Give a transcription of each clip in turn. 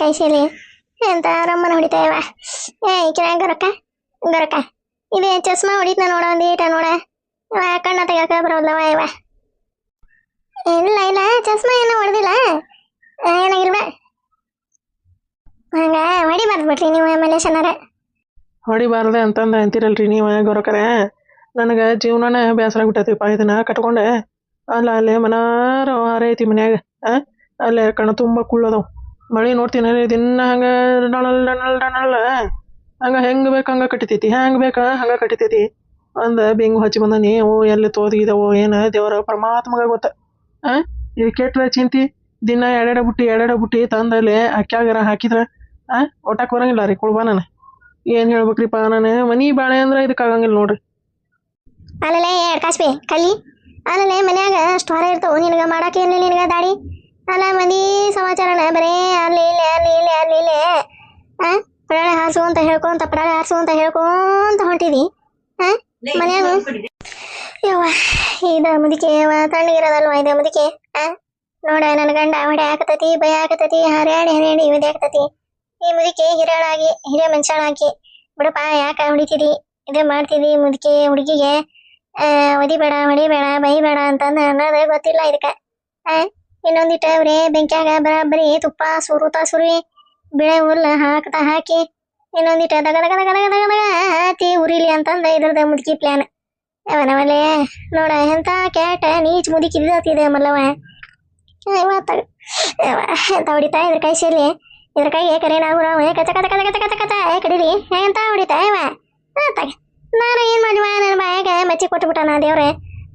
ಕೈಸೇಲಿ ಎಂತ ರಮ್ಮನ ಹೊಡಿತಾವ ಕಿರಾಗ ಗೊರಕ ಗೊರಕ ಇದೇ ಚಸ್ಮಾ ಹೊಡಿತ ನೋಡ ಒಂದು ಈಟ ನೋಡ ಕಣ್ಣ ತೆಗಕ ಬರೋಲ್ಲವ ಇವ ಇಲ್ಲ ಇಲ್ಲ ಚಸ್ಮಾ ಏನೋ ಹೊಡೆದಿಲ್ಲ ಏನಾಗಿಲ್ವ ಹಂಗ ಹೊಡಿಬಾರ್ದು ಬಿಟ್ರಿ ನೀವು ಮಲೇಶನಾರ ಹೊಡಿಬಾರ್ದೆ ಅಂತಂದು ಅಂತೀರಲ್ರಿ ನೀವು ಗೊರಕರೆ ನನಗೆ ಜೀವನನೇ ಬೇಸರ ಬಿಟ್ಟೈತಿಪ್ಪ ಇದನ್ನ ಕಟ್ಕೊಂಡೆ ಅಲ್ಲ ಅಲ್ಲೇ ಮನಾರ ಹಾರೆ ಐತಿ ಮನ್ಯಾಗ ಅಲ್ಲೇ ಕಣ ತುಂಬ ಕುಳ್ಳದವು ಮಳೆ ನೋಡ್ತೀನಿ ದಿನ ಹಂಗೆ ಡಣಲ್ ಡಣಲ್ ಡಣಲ್ ಹಂಗೆ ಹೆಂಗೆ ಬೇಕು ಹಂಗೆ ಕಟ್ಟಿತೈತಿ ಹೆಂಗೆ ಬೇಕು ಹಂಗೆ ಕಟ್ಟಿತೈತಿ ಅಂದ ಬೆಂಗು ಹಚ್ಚಿ ಬಂದನಿ ಓ ಎಲ್ಲಿ ತೋದಿದವೋ ಏನು ದೇವರ ಪರಮಾತ್ಮಗ ಗೊತ್ತ ಇದು ಕೆಟ್ಟ ಚಿಂತಿ ದಿನ ಎರಡೆರಡು ಬುಟ್ಟಿ ತಂದಲ್ಲಿ ಅಕ್ಯಾಗರ ಹಾಕಿದ್ರೆ ಒಟ್ಟಕ್ಕೆ ಬರಂಗಿಲ್ಲ ರೀ ಕುಳ್ಬಾ ನಾನು ಏನು ಹೇಳ್ಬೇಕ್ರಿಪ್ಪ ನಾನು ಮನಿ ಬಾಳೆ ಅಂದ್ರೆ ಇದಕ್ಕಾಗಂಗಿಲ್ಲ ನೋಡ್ರಿ ಅಲ್ಲೇ ಕಾಸ್ಬಿ ಕಲಿ ಅಲ್ಲೇ ಮನ್ಯಾಗ ಅಷ್ಟು ಹೊರ ಇರ್ತಾವ ನಿನಗೆ ಮಾಡಕ್ಕೆ ಏನಿಲ್ಲ ನಿನಗೆ ದಾಡಿ ಅಲ್ಲ ಮಂದಿ ಸಮಾಚಾರನ ಬರೇ ಅಲ್ಲಿ ಇಲ್ಲೇ ಅಲ್ಲಿ ಇಲ್ಲೇ ಅಲ್ಲಿ ಇಲ್ಲೇ ಪಡಾಳೆ ಹಾರಿಸು ಅಂತ ಹೇಳ್ಕೊಂತ ಪಡಾಳೆ ಹಾರಿಸು ಅಂತ ಹೇಳ್ಕೊಂತ ಹೊಂಟಿದಿ ಮನ್ಯಾಗ ಯವ್ವ ಇದು ಮುದಿಕೆ ತಣ್ಣಗಿರೋದಲ್ವ ಇದು ಮುದಿಕೆ ನೋಡ ನನ್ನ ಗಂಡ ಹೊಡೆ ಹಾಕತತಿ ಭಯ ಹಾಕತತಿ ಹರ್ಯಾಡಿ ಇವಿದೆ ಹಾಕತತಿ ಈ ಮುದಿಕೆ ಹಿರಿಯಾಳಾಗಿ ಹಿರಿಯ ಮನುಷ್ಯಳಾಗಿ ಬಿಡಪ್ಪ ಯಾಕ ಹೊಡಿತಿದಿ ಇದೇ ಮಾಡ್ತಿದಿ ಮುದಿಕೆ ಹುಡುಗಿಗೆ ಒದಿಬೇಡ ಹೊಡಿಬೇಡ ಬೈಬೇಡ ಅಂತಂದು ಅನ್ನೋದು ಗೊತ್ತಿಲ್ಲ ಇದಕ್ಕೆ ಇನ್ನೊಂದಿಟ್ಟು ಅವ್ರೆ ಬೆಂಕ್ಯಾಗ ಬರಾಬರಿ ತುಪ್ಪ ಸುರಿ ಬಿಳೆ ಹುಲ್ಲು ಹಾಕ್ತಾ ಹಾಕಿ ಇನ್ನೊಂದಿಟ್ಟು ದಗ ದಗ ದಗ ದಗ ದಗ ದಗ ಹಾಕಿ ಉರಿಲಿ ಅಂತಂದು ಇದ್ರದ ಮುದುಕಿ ಪ್ಲಾನ್ ಅವನವಲ್ಲೇ ನೋಡ ಎಂತ ಕ್ಯಾಟ ನೀಚ್ ಮುದುಕಿ ಇದ್ದತಿದೆ ಮಲ್ಲವ ಇವತ್ತಾಗ ಎಂತ ಹೊಡಿತಾ ಇದ್ರ ಕೈ ಸೇರಿ ಇದ್ರ ಕೈಗೆ ಕರೆನ ಅವ್ರ ಕಚ ಕಚ ಕಚ ಕಚ ಕಚ ಕಚ ಕಡೀರಿ ಎಂತ ಹೊಡಿತಾ ಇವ ತಾಗ ನಾನು ಏನ್ ಮಾಡಿವ ನನ್ನ ಬಾಯಾಗ ಮಚ್ಚಿ ಕೊಟ್ಬಿಟ್ಟ ನಾ ದೇವ್ರೆ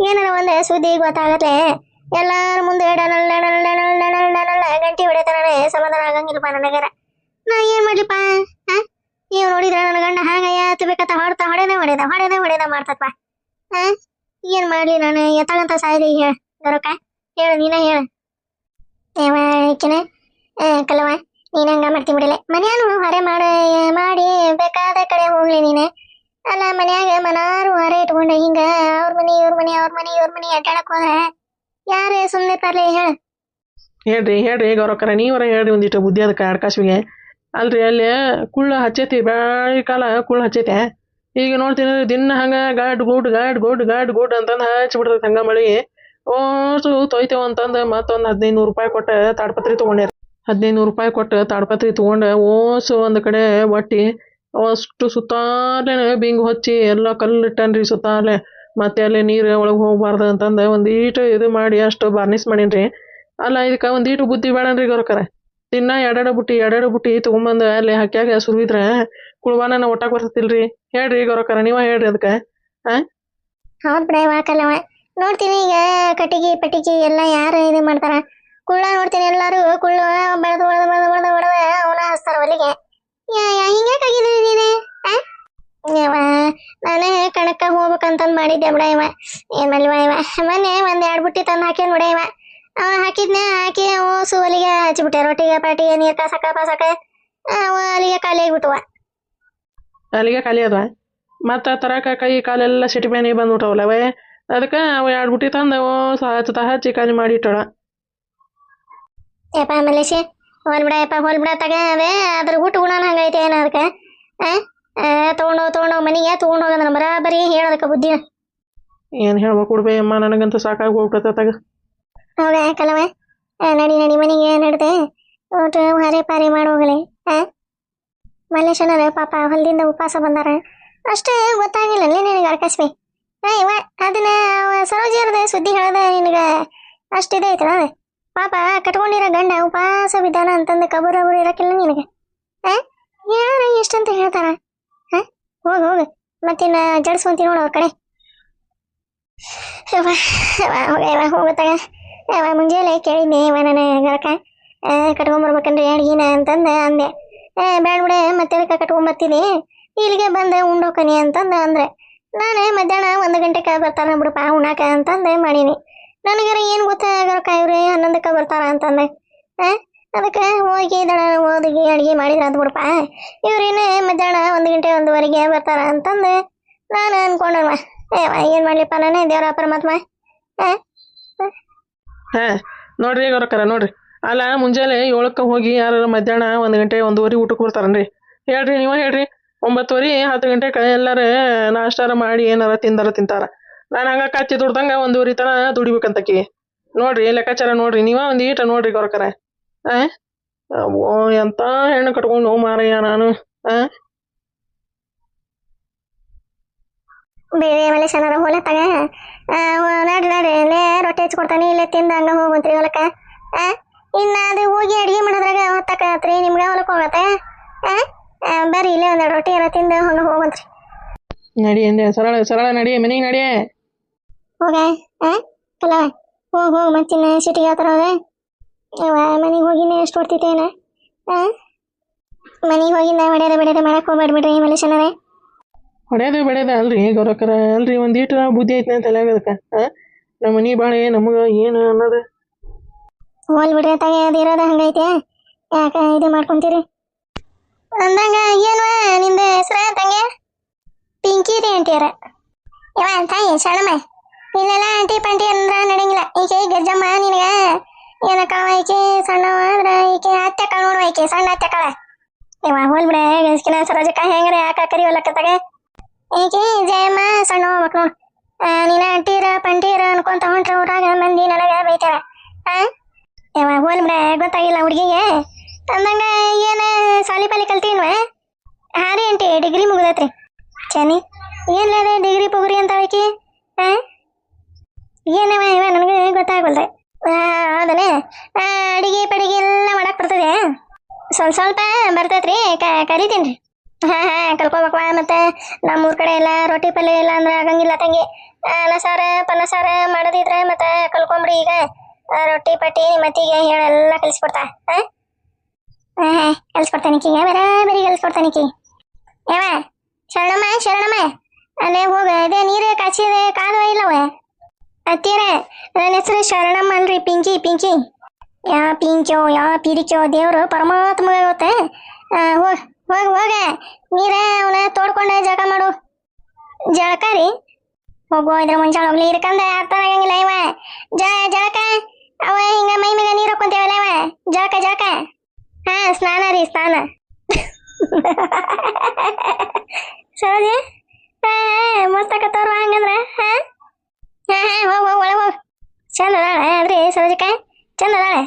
ಏನಾರ ಒಂದು ಸುದ್ದಿ ಗೊತ್ತಾಗತ್ತೆ ಎಲ್ಲಾರ ಮುಂದೆ ಡನಲ್ ಡನಲ್ ಡನಲ್ ಡನಲ್ ಡನಲ್ ಗಂಟಿ ಹೊಡೆತಾನೆ ಸಮಾಧಾನ ಆಗಂಗಿಲ್ಲಪ್ಪ ನನಗರ ನಾ ಏನ್ ಮಾಡ್ಲಿಪ್ಪ ನೀವು ನೋಡಿದ್ರ ನನ್ನ ಗಂಡ ಹಾಗ ಯಾತು ಬೇಕತ್ತ ಹೊಡೆದ ಮಾಡ್ತಪ್ಪ ಏನ್ ಮಾಡ್ಲಿ ನಾನು ಎತ್ತಾಗಂತ ಸಾಯ್ರಿ ಹೇಳ ಗರಕ ಹೇಳು ನೀನ ಹೇಳ ಏವಾಕಿನ ಕಲವ ನೀನ್ ಹಂಗ ಮಾಡ್ತಿ ಬಿಡಲೆ ಮನ್ಯಾನು ಹೊರೆ ಮಾಡಿ ಬೇಕಾದ ಕಡೆ ಹೋಗ್ಲಿ ನೀನೆ ಅಲ್ಲ ಮನ್ಯಾಗ ಮನಾರು ಹೊರೆ ಇಟ್ಕೊಂಡೆ ಹಿಂಗ ಅವ್ರ ಮನಿ ಅಡ್ಡಾಡಕ್ ಹೋದ್ರೆ ಯಾರೇ ಸುಮ್ಮನೆ ತರ್ಲಿ ಹೇಳ್ರಿ ಗೌರವಕರ ನೀವರ ಹೇಳ್ರಿ ಒಂದಿಟ್ಟು ಬುದ್ಧಿ ಅದಕ್ಕೆ ಆಡ್ಕಾಶಿಗೆ ಅಲ್ರಿ ಅಲ್ಲಿ ಕುಳ್ಳು ಹಚ್ಚೈತಿ ಬೆಳಿ ಕಾಲ ಕುಳ್ಳು ಹಚ್ಚೈತೆ ಈಗ ನೋಡ್ತೀನಿ ದಿನ ಹಂಗ ಗಾಡ್ ಗೋಡ್ ಅಂತಂದು ಹಚ್ಚಿಬಿಡ್ತೈತೆ ಹಂಗ ಮಳಿ ಓಸು ತೊಯ್ತೇವ ಅಂತಂದು ಮತ್ತೊಂದು 1500 ರೂಪಾಯಿ ಕೊಟ್ಟು ತಾಡ್ಪತ್ರಿ ತೊಗೊಂಡ್ಯಾರ 1500 ರೂಪಾಯಿ ಕೊಟ್ಟು ತಾಡ್ಪತ್ರಿ ತೊಗೊಂಡು ಓಸು ಒಂದು ಕಡೆ ಒಟ್ಟಿ ಅಷ್ಟು ಸುತ್ತಾಲೆ ಬಿಂಗು ಹಚ್ಚಿ ಎಲ್ಲ ಕಲ್ಲಿಟ್ಟನ್ರಿ ಸುತ್ತಾಲೆ ಮತ್ತೆ ಅಲ್ಲಿ ನೀರು ಒಳಗೆ ಹೋಗ್ಬಾರ್ದು ಅಂತಂದು ಒಂದೀಟು ಇದು ಮಾಡಿ ಅಷ್ಟು ಬಾರ್ನಿಸ್ ಮಾಡೀನ್ರಿ ಅಲ್ಲ ಇದಕ್ಕೆ ಒಂದೀಟು ಬುದ್ಧಿ ಬೇಡನ್ರಿ ಗೌರಕರ ದಿನ ಎರಡೆರಡು ಬುಟ್ಟಿ ತೊಗೊಂಬಂದು ಅಲ್ಲಿ ಹಾಕ್ಯಾಗ ಸುರಿದ್ರೆ ಕುಳ್ವಾನ ಒಟ್ಟಾಗ ಬರ್ತತಿಲ್ರಿ ಹೇಳ್ರಿ ಗೌರಕರ ನೀವ ಹೇಳ್ರಿ ಅದಕ್ಕೆ ಹೌದ್ ಬಿಡ ವಾಕಲ್ಲವ ನೋಡ್ತೀನಿ ಈಗ ಕಟ್ಟಿಗೆ ಪಟ್ಟಿಗೆ ಎಲ್ಲ ಯಾರು ಇದು ಮಾಡ್ತಾರ ಕುಳ್ಳ ನೋಡ್ತೀನಿ ಎಲ್ಲಾರು ಕುಳ್ಳು ಬೆಳೆದು ಅವನ ಹಚ್ತಾರ ಒಲಿಗೆ ಹಿಂಗ್ಯಾಕಾಗಿದ್ದೀನಿ ನೀನೆ ನಾನೇ ಕಣಕ್ಕ ಹೋಗ್ಬೇಕಂತಂದು ಮಾಡಿದ್ದೆ ಬಿಡ ಇವ ಏನ್ ಮಾಡ್ಲಿವ ಇವ ಮೊನ್ನೆ 1-2 ಬುಟ್ಟಿ ತಂದು ಹಾಕ್ಯಾನ ಬಿಡ ಇವ ಅವ ಹಾಕಿದ್ನೆ ಹಾಕಿ ಓಸು ಅಲ್ಲಿಗೆ ಹಚ್ಚಿಬಿಟ್ಟೆ ರೊಟ್ಟಿಗೆ ಪಾಟಿಗೆ ನೀರು ಕಾಸಕ ಅಲ್ಲಿಗೆ ಖಾಲಿ ಆಗಿಬಿಟ್ಟುವ ಅಲ್ಲಿಗೆ ಖಾಲಿ ಅದ ಮತ್ತು ತರಕ ಕೈ ಕಾಲೆಲ್ಲ ಸಿಟಿಬೇನಿ ಬಂದ್ಬಿಟ್ಟವಲ್ಲವೇ ಅದಕ್ಕೆ ಅವ 2 ಬುಟ್ಟಿ ತಂದು ಓಸು ಹಚ್ಚಿ ಖಾಲಿ ಮಾಡಿ ಇಟ್ಟೋಳ ಯಪ್ಪ ಮಲೇಶಿ ಹೋಲ್ಬಿಡ ತಗವೇ ಅದ್ರ ಊಟ ಗುಣನ ಹಂಗೈತೆ ಏನ ಅದಕ್ಕೆ ತೊಗೊಂಡೋಗ ಮನೆಗೆ ತೊಗೊಂಡೋಗಂದ್ರ ಬರಾಬರಿ ಹೇಳೋದಕ್ಕೆ ಬುದ್ಧಿ ಏನು ಹೇಳ್ಬೇಕು ಕೊಡ್ಬೇ ಅಮ್ಮ ನನಗಂತೂ ಸಾಕಾಗಿ ಹೋಗ್ಬಿಟ್ಟತ್ತಾಗ ಹೌದಾ ಕಲವ ನಡಿ ಮನೆಗೆ ನಡ್ದೆ ಊಟ ಹಾರೆ ಪಾರಿ ಮಾಡೋಗಲೆ ಮಲ್ಲೇಶನರ ಪಾಪ ಹೊಲದಿಂದ ಉಪವಾಸ ಬಂದಾರ ಅಷ್ಟೇ ಗೊತ್ತಾಗಿಲ್ಲ ನಿನಗೆ ಅರ್ಕಸ್ಬಿ ಇವ ಅದನ್ನ ಸರೋಜಿಯರದ ಸುದ್ದಿ ಹೇಳ್ದೆ ನಿನಗೆ ಅಷ್ಟಿದೆ ಐತಲ್ಲ ಪಾಪ ಕಟ್ಕೊಂಡಿರೋ ಗಂಡ ಉಪವಾಸ ಬಿದ್ದಾನ ಅಂತಂದು ಕಬರು ಇರಕ್ಕಿಲ್ಲ ನಿನಗೆ ಯಾರು ಎಷ್ಟಂತ ಹೇಳ್ತಾರ ಹೋಗ ಮತ್ತಿನ್ನ ಜಡ್ಸ್ಕೊಂತೀನಿ ನೋಡು ಅವ್ರ ಕಡೆ ಹೋಗುತ್ತಾಗ ಮುಂಜಾನೆ ಕೇಳಿದ್ದೆ ನನ್ನ ಗರಕ ಕಟ್ಕೊಂಬರ್ಬೇಕಂದ್ರೆ ಅಡ್ಗಿನ ಅಂತಂದು ಅಂದೆ ಬೇಡ ಬಿಡೆ ಮತ್ತೆ ಕಟ್ಕೊಂಬರ್ತೀನಿ ಇಲ್ಲಿಗೆ ಬಂದೆ ಉಂಡೋಕನಿ ಅಂತಂದು ಅಂದ್ರೆ ನಾನು ಮಧ್ಯಾಹ್ನ 1 ಗಂಟೆಗೆ ಬರ್ತಾರ ಬಿಡಪ್ಪ ಉಣ್ಣಾಕ ಅಂತಂದು ಮಾಡೀನಿ ನನಗರ ಏನು ಗೊತ್ತಾಗರಕ ಇವ್ರಿ 11ಕ್ಕೆ ಬರ್ತಾರ ಅಂತಂದೆ ಅದಕ್ಕೆ ಹೋಗಿ ಓದಿಗೆ ಅಡುಗೆ ಮಾಡಿದ್ರೆ ಅದು ಬಿಡಪ್ಪ ಇವ್ರೇನು ಮಧ್ಯಾಹ್ನ 1 ಗಂಟೆ 1:15 ಬರ್ತಾರ ಅಂತಂದು ನಾನು ಅನ್ಕೊಂಡವ ಏನು ಮಾಡ್ಲಿಪ್ಪ ನಾನೇ ದೇವರ ಪರಮಾತ್ಮ ನೋಡ್ರಿ ಗೌರಕರ ನೋಡ್ರಿ ಅಲ್ಲ ಮುಂಜಾನೆ 7ಕ್ಕೆ ಹೋಗಿ ಯಾರು ಮಧ್ಯಾಹ್ನ 1 ಗಂಟೆ 1:30 ಊಟಕ್ಕೆ ಬರ್ತಾರನ್ರಿ? ಹೇಳ್ರಿ, ನೀವ ಹೇಳ್ರಿ. 9:30 10 ಗಂಟೆಗೆ ಎಲ್ಲಾರ ನಾಷ್ಟಾರ ಮಾಡಿ ಏನಾರ ತಿಂತಾರ. ನಾನು ಹಂಗ ಕಚ್ಚಿ ದುಡ್ದಂಗ 1:30 ತನ ದುಡಿಬೇಕಂತಕಿ. ನೋಡ್ರಿ ಲೆಕ್ಕಾಚಾರ ನೋಡ್ರಿ, ನೀವ ಒಂದ್ ಈಟ ನೋಡ್ರಿ ಗೌರಕರ. ಓ ಎಂತ ಹೆಣ್ಣು ಕಟ್ಕೊಂಡು ಮಾರಯ್ಯ ನಾನು. ಬೇರೆ ಆಮೇಲೆ ಶನಾರ ಹೊಲತ್ತಾಗ ನಡ್ರಿ ಇಲ್ಲೇ ರೊಟ್ಟಿ ಹಚ್ಕೊಡ್ತಾನೆ, ಇಲ್ಲೇ ತಿಂದ ಹಂಗ ಹೋಗಂತ್ರಿ ಹೊಲಕ್ಕ. ಇನ್ನ ಅದು ಹೋಗಿ ಅಡಿಗೆ ಮಾಡೋದ್ರಾಗ ಹೊತ್ತಾಕತ್ರಿ, ನಿಮ್ಗೆ ಹೊಲಕ್ಕೆ ಹೋಗತ್ತೆ. ಬರ್ರಿ ಇಲ್ಲೇ ಒಂದೆರಡು ರೊಟ್ಟಿ ಎಲ್ಲ ತಿಂದ ಹಂಗ ಹೋಗಂತ್ರಿ. ನಡಿ ಅಂದೆ, ಸರಳ ನಡಿ, ಮನೆಗೆ ನಡಿಯೇ. ಹೋಗ ಅಲ್ಲ ಹೋಗ್ ಮತ್ತಿನ್ನ ಸಿಟಿಗೆ ಆತರ ಹೋಗ. ಮನೆಗೆ ಹೋಗಿನ ಎಷ್ಟು ಹೊಡ್ತಿತ್ತೇನ? ಮನೆಗೆ ಹೋಗಿಂದ ಹೊಡೆದ ಮಾಡಕ್ ಹೋಗ್ಬೇಡ್ಬಿಡ್ರಿ ಮನುಷ್ಯನರೇ. ಹೊಡೆಯೋದು ಬೆಳೆದ ಅಲ್ರಿ ಗೌರಕರ, ಅಲ್ರಿ ಒಂದ್ ಈಟ ಬುದ್ಧಿ ಐತ್ನ ತಲೆಯಾಗದಕ್ಕ. ನಮ್ಮ ಮನಿ ಬಾಳೆ ನಮಗ ಏನು ಅನ್ನೋದು. ಹೋಲ್ ಬಿಡ್ರಿ ತಾಗ ಅದು ಇರೋದ ಹಂಗೈತೆ, ಯಾಕ ಇದು ಮಾಡ್ಕೊಂತೀರಿ? ಅಂದಂಗ ಏನ್ವ ನಿಂದ ಹೆಸ್ರ ತಂಗೆ? ಪಿಂಕಿ ರೀ ಅಂಟಿಯರ. ಇವ ತಾಯಿ ಸಣ್ಣಮ್ಮ, ಇಲ್ಲೆಲ್ಲ ಆಂಟಿ ಪಂಟಿ ಅಂದ್ರ ನಡಂಗಿಲ್ಲ. ಈಕೆ ಗಜ್ಜಮ್ಮ ನಿನಗ ಏನ ಕಾಳ ಈಕೆ ಸಣ್ಣವ ಅಂದ್ರ ಈಕೆ ಅತ್ತೆ ಕಾಳ ನೋಡುವ, ಈಕೆ ಸಣ್ಣ ಅತ್ತೆ ಕಾಳ. ಇವ ಹೋಲ್ ಬಿಡ ಗಸ್ಕಿನ ಸರೋಜಕ್ಕ ಹೆಂಗ್ರ ಯಾಕ ಕರಿವಲ್ಲಕ್ಕತ್ತಾಗ. ಈಕೆ ಜಯಮ್ಮ ಸಣ್ಣ ಹೋಗ್ಬೇಕು ನೋಡ್. ನೀನ ಅಂಟೀರ ಪಂಟೀರ ಅನ್ಕೊಂತ ಹೊಂಟ್ರ ಊರಾಗ ಮಂದಿ ನನಗ ಬೈತಾರ. ಇವ ಹೋಲ್ ಬಿಡ ಗೊತ್ತಾಗಿಲ್ಲ ಹುಡುಗಿಗೆ. ಅಂದಂಗ ಏನ ಸಾಲಿ ಪಾಲಿ ಕಲ್ತೀನ್ವ? ಹಾರಿ ಅಂಟಿ ಡಿಗ್ರಿ ಮುಗ್ದೈತ್ರಿ. ಚನಿ ಏನ್ಲದ ಡಿಗ್ರಿ ಪುಗ್ರಿ ಅಂತ ಆಕಿ? ಏನವ ಇವ ನನಗೆ ಗೊತ್ತಾಗಲ್ದೆ. ಹೌದನೆ, ಅಡಿಗೆ ಪಡಿಗೆ ಎಲ್ಲ ಮಾಡಕ್ ಬರ್ತದೆ? ಸ್ವಲ್ಪ ಬರ್ತೈತ್ರಿ, ಕರಿತೀನ್ರಿ. ಕಲ್ಕೋಬೇಕವ. ಮತ್ತೆ ನಮ್ಮೂರ್ ಕಡೆ ಎಲ್ಲ ರೊಟ್ಟಿ ಪಲ್ಯ ಎಲ್ಲ ಅಂದ್ರೆ ಆಗಂಗಿಲ್ಲ ತಂಗಿ. ಅನ್ನ ಸಾರ ಪನ್ನ ಸಾರ ಮಾಡೋದಿದ್ರೆ ಮತ್ತೆ ಕಲ್ಕೊಂಬ್ರಿ. ಈಗ ರೊಟ್ಟಿ ಪಟ್ಟಿ ಮತ್ತಿಗೆ ಹೇಳೆಲ್ಲ ಕಲಿಸ್ಕೊಡ್ತಾ. ಕಲಿಸ್ಕೊಡ್ತಾನಿಕೀಗ, ಬರೀ ಕಲಿಸ್ಕೊಡ್ತಾನಿಕಿ. ಯಾವ ಶರಣಮ್ಮ ಅಲ್ಲೇ ಹೋಗ. ಅದೇ ನೀರೇ ಕಾಚಿದೆ ಕಾದುವ ಇಲ್ಲವ? ಅತ್ತೀರ ನನ್ನ ಹೆಸರು ಶರಣಮ್ಮ ಅಲ್ರಿ, ಪಿಂಕಿ. ಯಾ ಪಿಂಕ್ಯೋ ಯಾ ಪಿರಿಕ್ಯೋ ದೇವ್ರು ಪರಮಾತ್ಮ ಗೊತ್ತೆ. ಹೋಗ ನೀರ ಅವನ ತೋಡ್ಕೊಂಡೆ ಜಳಕ ಮಾಡು. ಜಳಕ ರೀ? ಹೋಗೋ ಇದ್ರ ಮುಂಚೆ ಹೋಗ್ಲಿ, ಇರ್ಕಂದ ಅರ್ಥ ಆಗಂಗಿಲ್ಲ. ಇವ ಜಳಕ ಅವ ಹಿಂಗ ಮೈ ಮೇಲೆ ನೀರು ಹಾಕೊಂತೇವಲ್ಲ ಇವ ಜಳಕ. ಸ್ನಾನ ರೀ, ಸ್ನಾನ. ಸೌದೆ ಮಸ್ತಕತ್ತವ್ರು ಹಂಗಂದ್ರ. ಹೋಗ್ ಒಳಗೋಗ್. ಚಂದ ಅದಾಳೆ ಅದ್ರಿ ಸರೋಜಕ್ಕ, ಚಂದ ಅದಾಳೆ.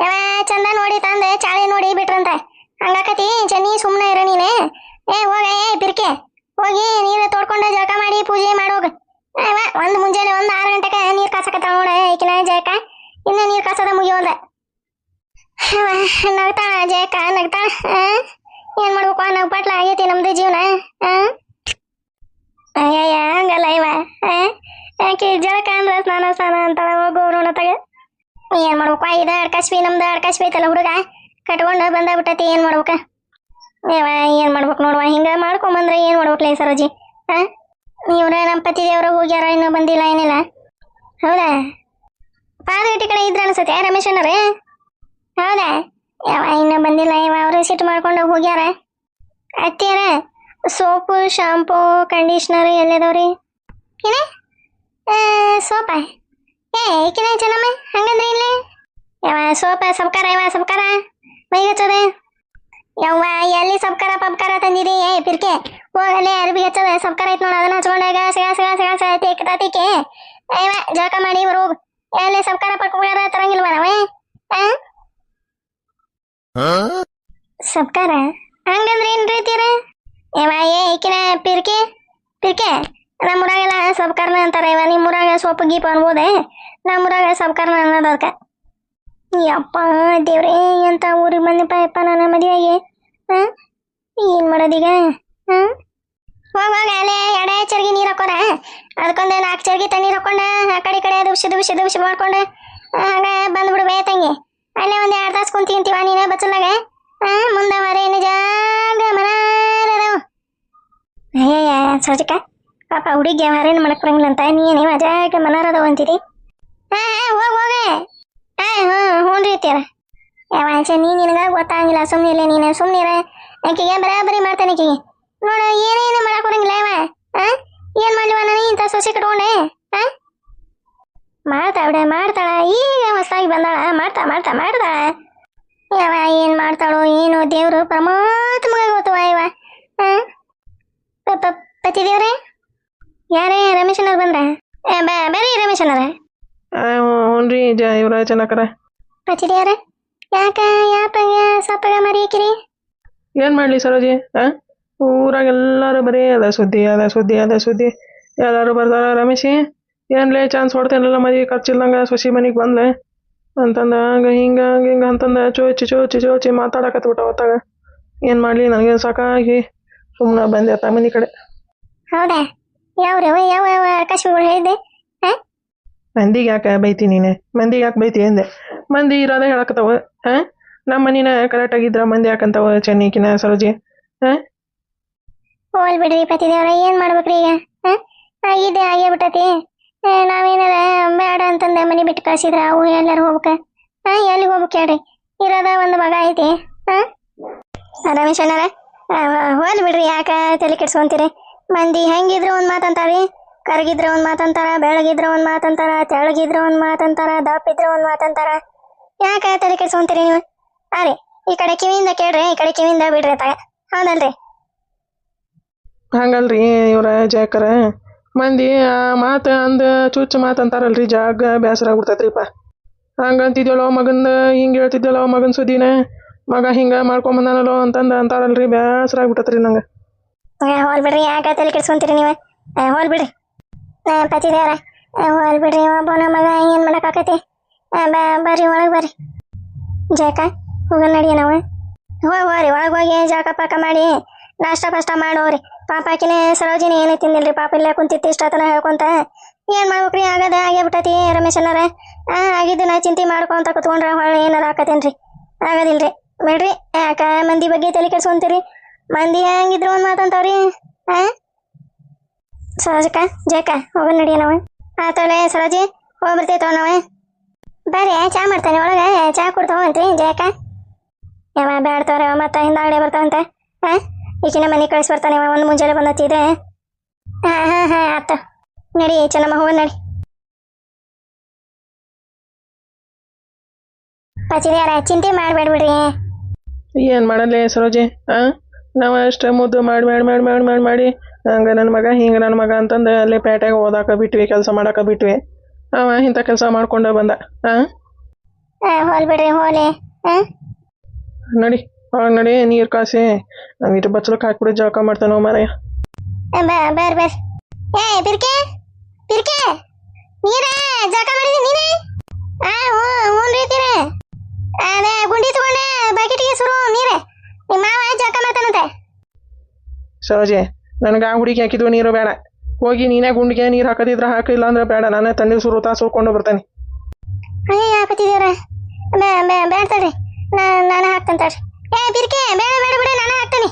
ಯಾವ ಚಂದ ನೋಡಿ ತಂದೆ ಚಾಳಿ ನೋಡಿ ಬಿಟ್ರಂತ ಹಂಗಾಕತಿ. ಚನ್ನಿ ಸುಮ್ಮನೆ ಇರ ನೀನೆ. ಹೋಗ ಪಿರ್ಕೆ ಹೋಗಿ ನೀರು ತೋಡ್ಕೊಂಡು ಜಳಕ ಮಾಡಿ ಪೂಜೆ ಮಾಡೋಗ. ಒಂದ್ ಮುಂಜಾನೆ 6 ಗಂಟೆಗೆ ನೀರ್ ಕಾಸಕತ್ತ ನೋಡ ಈಕಿನ ಜಯಕ. ಇನ್ನ ನೀರ್ ಕಾಸದ ಮುಗಿಯೋದ. ನಗ್ತಾಳ ಜಯಕ, ನಗ್ತಾಳ. ಏನ್ ಮಾಡ್ಬೇಕು, ನಗ್ಪಾಟ್ಲ ಆಗೈತಿ ನಮ್ದು ಜೀವನ. ಅಯ್ಯಯ್ಯ ಹಂಗಲ್ಲ ಇವ. ಯಾಕೆ ಜಳಕ ಅಂದ್ರ ಸ್ನಾನ ಅಂತಾಳ. ಹೋಗೋರು ತಗ. ಏನ್ ಮಾಡ್ಬೇಕು, ಇದು ಅಡ್ಕಾಸ್ಬಿ ನಮ್ದು ಅಡ್ಕಾಸ್ಬಿ ಐತಲ್ಲ ಹುಡುಗ ಕಟ್ಕೊಂಡು ಬಂದಾಗ್ಬಿಟ್ಟತಿ. ಏನ್ ಮಾಡ್ಬೇಕ ಏನ್ ಮಾಡ್ಬೇಕು ನೋಡುವ. ಹಿಂಗ ಮಾಡ್ಕೊಂಬಂದ್ರೆ ಏನ್ ಮಾಡ್ಬೇಕಲ್ಲ ಸರೋಜಿ? ಇವ್ರ ನಮ್ಮ ಪತಿ ದೇವ್ರ ಹೋಗ್ಯಾರ, ಇನ್ನೂ ಬಂದಿಲ್ಲ ಏನಿಲ್ಲ. ಹೌದಾ? ಪಾದಗಟ್ಟಿ ಕಡೆ ಇದ್ರ ಅನ್ಸತ್ತೆ ರಮೇಶ್ ಅಣ್ಣರೇ. ಹೌದಾ? ಇನ್ನೂ ಬಂದಿಲ್ಲ ಇವ. ಅವರು ಸಿಟ್ಟು ಮಾಡ್ಕೊಂಡು ಹೋಗ್ಯಾರ. ಅತ್ತಿಯಾರ ಸೋಪು ಶಾಂಪೂ ಕಂಡೀಷ್ನರ್ ಎಲ್ಲದವ್ರಿ? ಏನ ಸೋಪ? ಈಕಿನ ಚೆನ್ನಮ್ಮ ಹಂಗಂದ್ರೆ ಇಲ್ಲ. ಸೋಪ ಸಬ್ಕಾರ ಮೈಗಚ್ಚದೆ. ಯವ್ವ ಎಲ್ಲಿ ಸಬ್ಕಾರ ಪಬ್ಕಾರ ತಂದಿರಿ? ಪಿರ್ಕೆ ಹೋಗಲ್ಲೇ ಅರ್ಬಿ ಹಚ್ಚದ ಸಬ್ಕಾರ ಐತ್ ನೋಡ, ಅದನ್ನ ಹಚ್ಕೊಂಡಾಗ ಸಿಗಾತಿಕೆ ಜಳಕ ಮಾಡಿ ಬರೋಗ. ಎಲ್ಲಿ ಸಬ್ಕಾರ ಪಕ್ಕಾರ ತರಂಗಿಲ್ವ ನಾವೇ? ಸಬ್ಕಾರ ಹಂಗಂದ್ರೆ ಏನ್ ರೀತಿರ? ಈಕಿನ ಪಿರ್ಕೆ ನಮ್ಮೂರಾಗೆಲ್ಲ ಸಬ್ಕಾರನ ಅಂತಾರ. ನಿಮ್ಮೂರಾಗ ಸೋಪು ಗೀಪ ಅನ್ಬೋದೆ, ನಮ್ಮೂರಾಗ ಸಬ್ಕಾರನ ಅನ್ನೋದು ಅದಕ್ಕೆ. ಯಪ್ಪ ದೇವ್ರೇ, ಎಂತ ಊರಿಗೆ ಬಂದಪ್ಪ ಯಪ್ಪ ನನ್ನ ಮದುವೆಗೆ. ಏನ್ ಮಾಡೋದೀಗ? ಹೋಗ ಅಲ್ಲೇ ಎಡೆ ಚರ್ಗಿ ನೀರು ಹಾಕೋರ. ಅದಕ್ಕೊಂದು 4 ಚರ್ಗಿ ತಣ್ಣೀರು ಹಾಕೊಂಡ ಆ ಕಡೆ ದುಬ್ಸಿ ಮಾಡ್ಕೊಂಡು ಹಾಗ ಬಂದ್ಬಿಡ್ಬೇ ತಂಗಿ. ಅಲ್ಲೇ ಒಂದ್ 2 ತಾಸು ಕುಂತಿಂತೀವ ನೀನೇ ಬಚ್ಚಲಾಗ. ಮುಂದೆ ಮರೇನು ಜಾಗ ಮನಾರದವು. ಅಯ್ಯಯ್ಯ ಸೋಜಕ ಪಾಪ ಹುಡುಗಿ ಹಾರೇನು ಮಾಡಕ್ ಬರಂಗಿಲ್ಲ ಅಂತ ನೀನೇ ಜಾಗ ಮನಾರದವು ಅಂತೀರಿ. ಹೋಗೆ. ಹ್ಞೂ ರೀತಿಯರ. ನಿನಗ ಗೊತ್ತಾಗಿಲ್ಲ, ಸುಮ್ಮನಿಲ್ಲ ನೀನು ಸುಮ್ಮನಿರ. ಆಕೆಗೆ ಬರಾಬರಿ ಮಾಡ್ತಾನೆ ಆಕೆಗೆ ನೋಡ. ಏನೇನು ಮಾಡಕ್ ಬರಂಗಿಲ್ಲ ಇವ. ಏನ್ ಮಾಡ್ಲಿವ ನಾನು ಇಂಥ ಸೊಸೆ ಕಟ್ಕೊಂಡೆ? ಮಾಡ್ತಾಳ ಈಗ ಹೊಸದಾಗಿ ಬಂದಾಳ ಮಾಡ್ತಾಳ ಯಾವ ಏನ್ ಮಾಡ್ತಾಳೋ ಏನು ದೇವ್ರು ಪರಮಾತ್ಮಗೆ ಗೊತ್ತವ ಇವ ಪತಿ ದೇವ್ರೆ ಯಾರೇ ರಮೇಶನವ್ರು ಬಂದ್ರ ಬರ್ರಿ ರಮೇಶನವ್ರ ಹ್ಞೂ ಇವ್ರ ಚೆನ್ನಕರ ಪತಿ ದೇವ್ರ ಯಾಕ ಸಪ್ಪಗ ಮರಿ ಹಾಕಿರಿ ಏನು ಮಾಡಲಿ ಸರೋಜಿ ಊರಾಗ ಎಲ್ಲರೂ ಬರೀ ಅದ ಸುದ್ದಿ ಎಲ್ಲರೂ ಬರ್ತಾರ ರಮೇಶಿ ಏನ್ಲೇ ಚಾನ್ಸ್ ಹೊಡ್ತೇನಲ್ಲ ಮದುವೆ ಖರ್ಚಿಲ್ದಂಗ ಸೊಸಿ ಮನೆಗೆ ಬಂದ್ಲೆ ಅಂತಂದ ಹಂಗ ಹಿಂಗ ಅಂತಂದ ಚೋಚಿ ಮಾತಾಡಕತ್ಬಿಟ್ಟ ಹೊತ್ತಾಗ ಏನು ಮಾಡಲಿ ನನಗೆ ಸಾಕಾಗಿ ಸುಮ್ಮನೆ ಬಂದೆ ಅತ್ತ ಮನೆ ಕಡೆ. ಹೌದಾ ಯಾವ ಆಕಾಶಗಳು ಹೇಳಿದ್ದೆ ಮಂದಿಗೆ ಯಾಕೆ ಬೈತಿ ನೀನೆ ಮಂದಿಗೆ ಯಾಕೆ ಬೈತಿ ಅಂದೆ ಮಂದಿ ಇರೋದೇ ಹೇಳಕತ್ತವ ನಮ್ಮ ಮನಿನ ಕರೆಕ್ಟ್ ಆಗಿದ್ರ ಮಂದಿ ಯಾಕಂತವ ಚೆನ್ನಿಕಿನ ಸರೋಜಿ ಹೋಲ್ ಬಿಡ್ರಿ ಪತಿ ದೇವ್ರ ಏನ್ ಮಾಡ್ಬೇಕ್ರಿ ಈಗ ಆಗೇ ಬಿಟ್ಟತಿ ನಾವೇನಾರ ಬೇಡ ಅಂತಂದ ಮನೆ ಬಿಟ್ಟು ಕಳ್ಸಿದ್ರ ಅವು ಎಲ್ಲಾರು ಹೋಗ್ಬೇಕ ಎಲ್ಲಿಗೆ ಹೋಗ್ಬೇಕು ಹೇಳ್ರಿ ಇರೋದ ಒಂದು ಮಗ ಐತಿ ರಮೇಶ್ ಅಣ್ಣಾರ ಹೋಲ್ ಬಿಡ್ರಿ ಯಾಕ ತಲೆ ಕೆಡ್ಸ್ಕೊಂತೀರಿ ಮಂದಿ ಹೆಂಗಿದ್ರ ಒಂದ್ ಮಾತಂತಾರಿ ಕರಗಿದ್ರ ಒಂದ್ ಮಾತಂತಾರ ಬೆಳಗಿದ್ರ ಒಂದ್ ಮಾತಂತಾರ ತೆಳಗಿದ್ರ ಒಂದ್ ಮಾತಂತಾರ ದಪ್ಪಿದ್ರ ಒಂದ್ ಮಾತಂತಾರ ಯಾಕ ತಲೆ ಕೆಡ್ಸ್ಕೊಂತೀರಿ ನೀವು ಅರೆ ಈ ಕಡೆ ಕಿವಿಯಿಂದ ಕೇಳ್ರಿ ಈ ಕಡೆ ಕಿವಿಯಿಂದ ಬಿಡ್ರಿ ತಾಗ ಹೌದಲ್ರಿ ಹಂಗಲ್ರಿ ಇವ್ರ ಜಾಕರ ಮಂದಿ ಮಾತು ಅಂದ ಚುಚ್ಚು ಮಾತು ಅಂತಾರಲ್ರಿ ಜಾಗ ಬೇಸರ ಆಗ್ಬಿಡ್ತೈತ್ರಿಪ್ಪ ಹಂಗಂತಿದ್ಯಲ್ಲೋ ಮಗಂದ ಹಿಂಗೆ ಹೇಳ್ತಿದ್ಯಲ್ಲೋ ಮಗನ ಸುದ್ದಿನ ಮಗ ಹಿಂಗೆ ಮಾಡ್ಕೊಂಬಂದಾನಲ್ಲೋ ಅಂತಂದು ಅಂತಾರಲ್ರಿ ಬೇಸರ ಆಗ್ಬಿಟ್ಟತ್ರಿ ನಂಗೆ ಹೋಲ್ ಬಿಡ್ರಿ ಯಾಕೆ ತಲೆ ಕೆಡ್ಸ್ಕೊಂತೀರಿ ನೀವು ಹೋಲ್ ಬಿಡ್ರಿ ಪತಿ ದೇವ್ರ ಹೋಲ್ ಬಿಡ್ರಿ ಒಬ್ಬನ ಮಗ ಏನು ಮಾಡಕ್ಕಾಕತಿ ಬರ್ರಿ ಒಳಗೆ ಬರ್ರಿ ಜಾಕ ಹೋಗ ನಡಿಯ ನಾವು ಹೋಗ್ರಿ ಒಳಗೆ ಹೋಗಿ ಜಾಕ ಪಾಕ ಮಾಡಿ ನಾಷ್ಟ ಮಾಡೋರಿ ಪಾಪಾಕಿನೇ ಸರೋಜಿನಿ ಏನೇ ತಿಂದಿಲ್ರಿ ಪಾಪ ಇಲ್ಲೇ ಕುಂತಿತ್ತು ಇಷ್ಟತನ ಹೇಳ್ಕೊಂತ ಏನ್ ಮಾಡ್ಬೇಕ್ರಿ ಆಗದೆ ಆಗೇ ಬಿಟ್ಟತಿ ರಮೇಶನರ ಆಗಿದ್ದನ್ನ ಚಿಂತೆ ಮಾಡ್ಕೊಂತ ಕುತ್ಕೊಂಡ್ರ ಹೊಳ್ಳಿ ಏನಾರ ಹಾಕತೇನ್ರಿ ಆಗೋದಿಲ್ರಿ ಬಿಡ್ರಿ ಯಾಕ ಮಂದಿ ಬಗ್ಗೆ ತಲೆ ಕೆಡ್ಸ್ಕೊಂತೀರಿ ಮಂದಿ ಹೆಂಗಿದ್ರು ಒಂದ್ ಮಾತಂತಾವ್ರಿ ಸರೋಜಕ್ಕ ಜೇಕ ಹೋಗ ನಡಿಯ ನಾವು ಆತಳೆ ಸರೋಜಿ ಹೋಗ್ಬಿರ್ತೈತವ ನಾವ ಬರ್ರಿ ಚಾ ಮಾಡ್ತಾನೆ ಒಳಗೆ ಚಾ ಕೊಡ್ತಾ ಹೋಗಂತ್ರಿ ಜೇಕ ಯಾವ ಬ್ಯಾಡ್ತವ್ರೆ ಮತ್ತ ಹಿಂದಾಗಡೆ ಬರ್ತಾವಂತೆ ಈಗಿನ ಮನೆ ಕಳಿಸಿ ಬರ್ತಾನೆ ಒಂದು ಮುಂಜಾನೆ ಬಂದತ್ತಿದೆ ಹಾ ಆತ ನಡಿ ಚೆನ್ನಮ್ಮ ಹೋಗ ನಡಿ ಪಚಿದ್ಯಾರ ಚಿಂತೆ ಮಾಡ್ಬೇಡ್ಬಿಡ್ರಿ ಏನು ಮಾಡಲ್ಲ ಸರೋಜಿ ನಾವು ಅಷ್ಟು ಮುದ್ದು ಮಾಡಿ ಹಂಗೆ ನನ್ನ ಮಗ ಹಿಂಗೆ ನನ್ನ ಮಗ ಅಂತಂದು ಅಲ್ಲೇ ಪೇಟೆಗೆ ಓದಾಕ ಬಿಟ್ವಿ ಕೆಲಸ ಮಾಡಾಕ ಬಿಟ್ವಿ ಅವ ಇಂಥ ಕೆಲಸ ಮಾಡ್ಕೊಂಡ ಬಂದ ಹೋಲ್ ಬಿಡ್ರಿ ಹೋಲಿ ನಡಿ ನಡಿ ನೀರು ಕಾಸಿ ನಾವು ಇಟ್ಟು ಬಚ್ಚಲಕ್ಕೆ ಹಾಕ್ಬಿಡಿ ಜಳಕ ಮಾಡ್ತಾನೋ ಮಾರಾಯ ಬರ್ರಿ ಪಿರ್ಕೆ ನೀರ ಜಳಕ ಮಾಡಿದಿ ನೀನೇ ಹ್ಞೂ ರೀತಿರ ಅದೇ ಗುಂಡಿ ತಗೊಂಡೆ ಬಕೆಟ್ಗೆ ಸುರು ನೀರೇ ನಿಮ್ಮ ಮಾವ ಜಳಕ ಮಾಡ್ತಾನಂತೆ ಸರೋಜಿ ನನಗೆ ಆ ಹುಡುಗಿ ಹಾಕಿದ್ವು ನೀರು ಬೇಡ ಹೋಗಿ ನೀನೇ ಗುಂಡಿಗೆ ನೀರು ಹಾಕೋದಿದ್ರೆ ಹಾಕಿಲ್ಲ ಅಂದ್ರೆ ಬೇಡ ನಾನೇ ತಣ್ಣೀರು ಸುರುತ್ತಾ ಸುರ್ಕೊಂಡು ಬರ್ತಾನೆ ಅಯ್ಯ ಹಾಕತಿದ್ದೀವ್ರ ಬೇಡ ತಡ್ರಿ ನಾನು ಹಾಕ್ತೇನೆ ತಡ್ರಿ ಪಿರ್ಕೆ ಬೇಡ ಬಿಡ ನಾನು ಹಾಕ್ತೇನೆ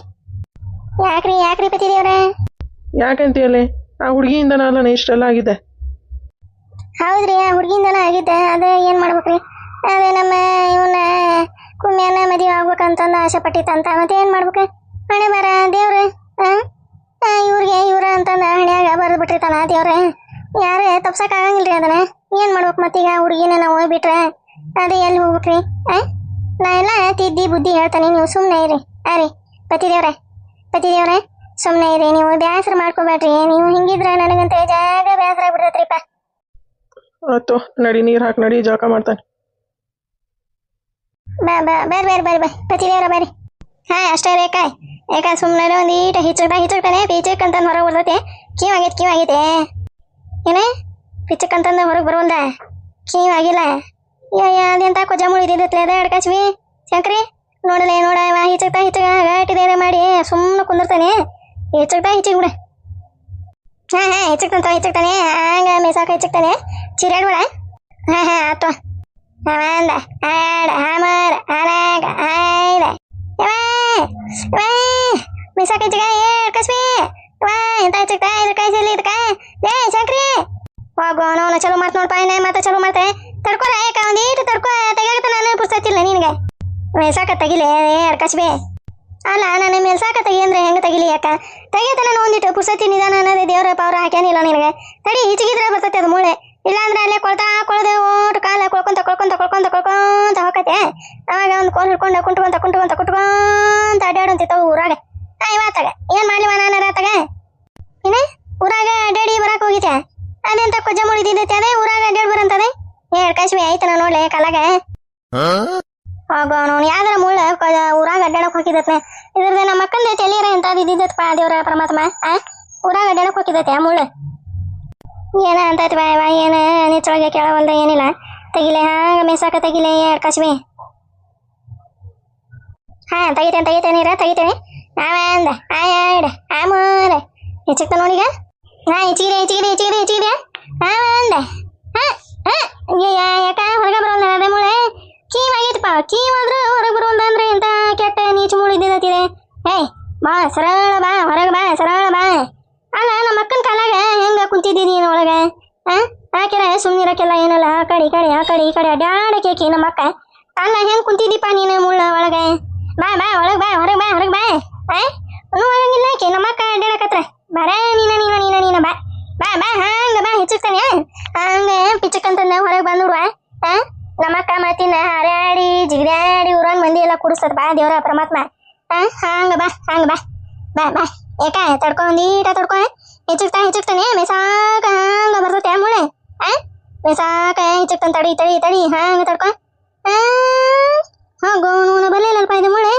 ಯಾಕ್ರಿ ಪತಿದೇವ್ರ ಯಾಕಂತೀಯಲ್ಲಿ ಆ ಹುಡುಗಿಯಿಂದನ ಅಲ್ಲ ಇಷ್ಟೆಲ್ಲ ಆಗಿದೆ ಹೌದ್ರಿ ಆ ಹುಡುಗಿಯಿಂದನ ಆಗಿದ್ದೆ ಅದೇ ಏನ್ ಮಾಡ್ಬೇಕ್ರಿ ಅದೇ ನಮ್ಮ ಇವನ್ನ ಕುಮ್ಯಾನ ಮದುವೆ ಆಗ್ಬೇಕಂತಂದು ಆಸೆ ಪಟ್ಟಿತ್ತಂತ ಮತ್ತೆ ಏನ್ ಮಾಡ್ಬೇಕು ಹಣೆ ಬರ ದೇವ್ರ ಇವ್ರ ಅಂತಂದ ಹಣ್ಯಾಗ ಬರೆದು ಬಿಟ್ಟಿರ್ತಾನ ದೇವ್ರ ಯಾರೇ ತಪ್ಸಕ್ ಆಗಂಗಿಲ್ರಿ ಅದನ್ನ ಏನ್ ಮಾಡ್ಬೇಕು ಮತ್ತೀಗ ಹುಡುಗಿನ ನಾವು ಬಿಟ್ರೆ ಅದೇ ಎಲ್ಲಿ ಹೋಗ್ಬೇಕ್ರಿ ನಾ ಎಲ್ಲ ತಿದ್ದಿ ಬುದ್ಧಿ ಹೇಳ್ತಾನೆ ನೀವು ಸುಮ್ಮನೆ ಇರಿ ಪತಿದೇವ್ರೆ ಸುಮ್ಮನೆ ಇರಿ ನೀವು ಬೇಸರ ಮಾಡ್ಕೋಬೇಡ್ರಿ ನೀವು ಹಿಂಗಿದ್ರೆ ನನಗಂತ ಜಾಗ ಬೇಸರ ಆಗ್ಬಿಡ್ತೈತ್ರಿಪ್ಪ ಆಯ್ತು ನಡಿ ನೀರು ಹಾಕಿ ನಡಿ ಜಳಕ ಮಾಡ್ತಾನೆ ಬರ್ರಿ ಪತಿದೇವ್ರ ಬರ್ರಿ ಅಷ್ಟೇ ರೇಖಾ ಯಾಕ ಸುಮ್ಮನೆ ಒಂದು ಈಟ ಹಿಚ್ಚಕ್ತಾನೆ ಪಿಚಕ್ ಅಂತ ಹೊರಗೆ ಬರ್ತೈತೆ ಕಿವಾಗೈತೆ ಏನೇ ಪಿಚಕ್ ಅಂತಂದ ಹೊರಗೆ ಬರೋಲ್ದ ಕಿವಾಗಿಲ್ಲ ಅದೆಂತ ಕೊಜ ಮುಳಿದಿದ್ದತ್ಲೆ ಅದ ಅಡ್ಕಾಚ್ವಿ ಶಂಕ್ರಿ ನೋಡ ಹಿಚ್ಚಕ್ತಾ ಗಾಟಿದೇರೆ ಮಾಡಿ ಸುಮ್ಮನೆ ಕುಂದಿರ್ತಾನೆ ಹಿಚ್ಚಕ್ಬಿಡ ಹಿಚ್ಚಕ್ತಾನೆ ಹಂಗ ಮೇಸಾಕ ಹಿಚ್ಚಕ್ತಾನೆ ಚಿರಾಡ್ಬೇಡ ಆತು ಅಂದ ಆಡ ಹಾಮರ ಆನಾಗ ಆಯ್ದ ಮೇಸಾಕ ಹಿಚ್ಚಕ ಅಡ್ಕಾಚ್ವಿ ಎಂತ ಹಿಚ್ಚಕ್ತಾ ಇದ್ರ ಕಾಯಿಸಲಿ ಇದಕ್ಕ ಶಂಕ್ರಿ ಹೋಗೋಣ ಚಲೋ ಮಾಡ್ತ ನೋಡ್ಪ ಮತ್ತೆ ಚಲೋ ಮಾಡ್ತಾರೆ ತಡ್ಕೊಳ ಯಾಕ ಒಂದೀಟು ತೆಗಿಯಾಗತ್ತ ನಾನು ಪುಸ್ತಕ ನಿನಗೆ ಮೇಲ್ಸಾಕ ತೆಗಿಲೆ ಅಡ್ಕಾಚ್ಬೆ ಅಲ್ಲ ನಾನು ಮೇಲ್ಸಾಕ ತೆಗಿ ಅಂದ್ರೆ ಹೆಂಗೆ ತೆಗಿಲಿ ಯಾಕ ತೆಗಿಯತ್ತ ನಾನು ಒಂದಿಟ್ಟು ಪುಸ್ತಕ ನಿಧಾನ ಅನ್ನೋದೇ ದೇವ್ರ ಪವರ ಹಾಕ್ಯಾನಿಲ್ಲ ನಿನಗೆ ತಡಿ ಈಚೆಗಿದ್ರೆ ಬರ್ತೈತೆ ಅದು ಮೂಳೆ ಇಲ್ಲಾಂದ್ರೆ ಅಲ್ಲೇ ಕೊಳ್ದೆ ಓಟ್ ಕಾಲ ಕೊಳ್ಕೊಂತ ಹೋಗತ್ತೆ. ಅವಾಗ ಒಂದು ಕೋಲ್ ಹಿಡ್ಕೊಂಡು ಕುಂಟ್ಕೊಂತ ಅಡ್ಡಾಡಂತಿತ್ತವು ಊರಾಗ. ಇವತ್ತಾಗ ಏನ್ ಮಾಡ್ಲಿವ ನಾನು ರಾತಾಗ ಏನ ಊರಾಗ ಅಡ್ಡಾಡಿ ಬರಾಕ್ ಹೋಗಿದ್ದೆ. ಅದೆಂತ ಕೊಜ್ಜ ಮುಳಿದಿದ್ದೈತೆ ಅದೇ ಊರಾಗ ಅಡ್ಡಾಡಿ ಬರಂತದೆ. ಕಾಶ್ಮಿ ಆಯ್ತನ ನೋಡ್ಲೆ ಕಾಲಾಗ ಹೋಗೋಣ ಯಾವ್ದಾರ ಮುಳ್ಳ ಊರಾಗ ಅಡ್ಡಾಡಕ್ ಹೋಗಿದತ್ನೆ. ಇದ್ರದ್ದು ನಮ್ಮ ಅಕ್ಕಂದ ತೆಲೀರ ಎಂತಾದ್ ಇದ್ದಿದ್ದಪ್ಪ ದೇವ್ರ ಪರಮಾತ್ಮ. ಊರಾಗ ಅಡ್ಡಾಡಕ್ ಹೋಗಿದತ್ತೆ ಆ ಮುಳ್ಳು. ಏನ ಅಂತೈತಿ ಬಾಯವ ಏನ ನಿಚ್ಚೊಳಗೆ ಕೇಳವಲ್ದ ಏನಿಲ್ಲ. ತೆಗಿಲೆ ಹಾಗ ಮೇಸಾಕ ತೆಗಿಲೆ ಕಾಶ್ಮಿ. ತೆಗಿತೇನೆ ನೀರ ತೆಗಿತೇನೆ. ಆವಂದ ಆಯಾಡ ಆಮೂರ ಹೆಚ್ಚಿಕ್ತ ನೋಡಿಗ. ಹೆಚ್ಚಿಗಿರಿ ಆವಂದ ಯಾಕ ಹೊರಗ ಬರೋಲ್ಲ ಅದೇ ಮುಳೆ ಕೀವ್ ಆಗೈತಪ್ಪ. ಕೀವ್ ಆದ್ರೂ ಹೊರಗೆ ಬರೋಲ್ಲ ಅಂದ್ರೆ ಎಂತ ಕೆಟ್ಟ ನೀಚು ಮುಳಿದಿದತಿದೆ. ಬಾ ಸರಳ ಬಾ ಹೊರಗೆ ಬಾ ಸರಳ ಬಾ. ಅಲ್ಲ ನಮ್ಮ ಅಕ್ಕನ ಕಾಲಾಗ ಹೆಂಗ ಕುಂತಿದ್ದೀನಿ ಒಳಗ ಆಕೆರ ಸುಮ್ಮನಿರಕ್ಕೆಲ್ಲ ಏನಲ್ಲ ಆ ಕಡೆ ಈ ಕಡೆ ಅಡ್ಡಾಡಕೇಕಿ ನಮ್ಮ ಅಕ್ಕ. ಅಲ್ಲ ಹೆಂಗ್ ಕುಂತಿದ್ದೀಪ ನೀನು ಮುಳ್ಳ ಒಳಗೆ. ಬಾ ಒಳಗೆ ಬಾ ಹೊರಗೆ ಬಾ ಒಳಗಿಲ್ಲ ಆಕೆ ನಮ್ಮ ಅಕ್ಕ ಅಡ್ಡಾಡಕತ್ರ. ಬರ ನೀನ ಬಾ ಹಂಗ ಬಾ ಹೆಚ್ಚಿರ್ತಾನೆ ಹಂಗ ಪಿಚ್ಚಕ್ಕಂತಂದ ಹೊರಗೆ ಬಂದ್ಬಿಡುವ. ನಮ್ಮ ಅಕ್ಕ ಮತ್ತಿನ ಹಾರಾಡಿ ಜಿಗಿದಾಡಿ ಊರನ್ ಮಂದಿ ಎಲ್ಲ ಕುಡಿಸ್ತದ ಬಾ ದೇವ್ರ ಪರಮಾತ್ಮ. ಹಂಗ ಬಾ ಏಕ ತಡ್ಕೊಂಡೀಟ ಹೆಚ್ಚಿರ್ತಾನೆ ಮೆಸಾಕ ಹಂಗ ಬರ್ತತೆ ಮುಳೆ. ಮೆಸಾಕ ಹೆಚ್ಚಿರ್ತಾನೆ ತಡಿ ಹಂಗ ತಡ್ಕೊ ಹೋಗೋಣ ಬರಲಿಲ್ಲಲ್ಪ ಇದು ಮುಳೆ.